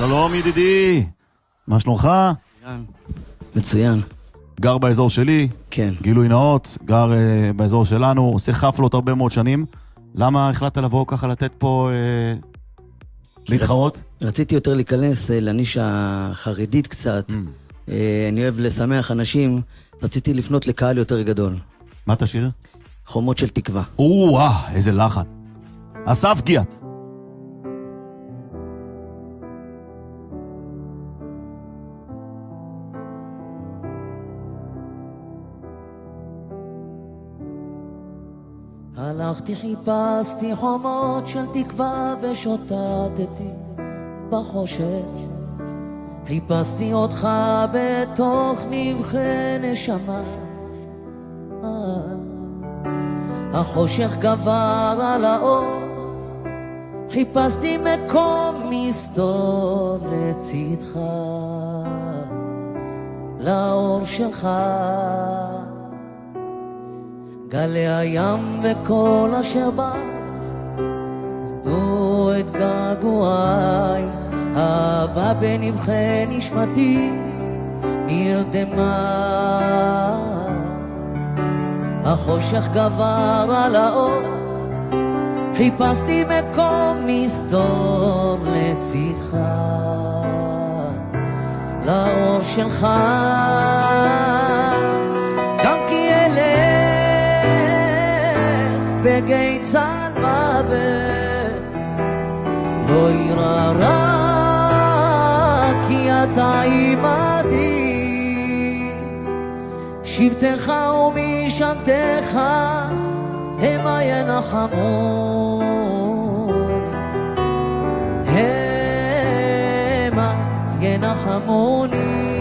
שלום ידידי, מה שלומך? מצוין. גר באזור שלי, כן. גילוי נאות, גר באזור שלנו, עושה חפלות הרבה מאוד שנים. למה החלטת לבוא ככה לתת פה להתחרות? רציתי יותר להיכנס לנישה החרדית קצת. אני אוהב לשמח אנשים, רציתי לפנות לקהל יותר גדול. מה תשאיר? חומות של תקווה. איזה לחן. אסף גיאת. הלכתי חיפשתי חומות של תקווה ושוטטתי בחושך, חיפשתי אותך בתוך נבחי נשמה. החושך גבר על האור, חיפשתי מקום מסתור לצדך, לאור שלך. גלי הים וכל אשר בא דו את געגועי, אהבה בנבחי נשמתי נרדמה. החושך גבר על האור, חיפשתי מקום מסתור לצדך, לאור שלך. גם כי אלך בגיא צל מוות, לא ירא רע כי אתה עמדי. שבטך ומשענתך המה ינחמוני, המה ינחמוני.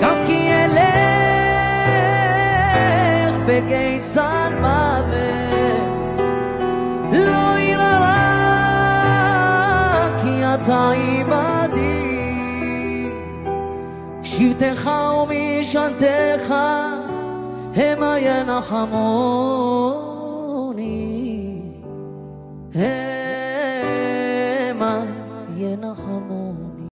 גם כי אלך בגיא צל מוות, לא ירא רע כי אתה עמדי. שבטך ומשענתך המה ינחמוני,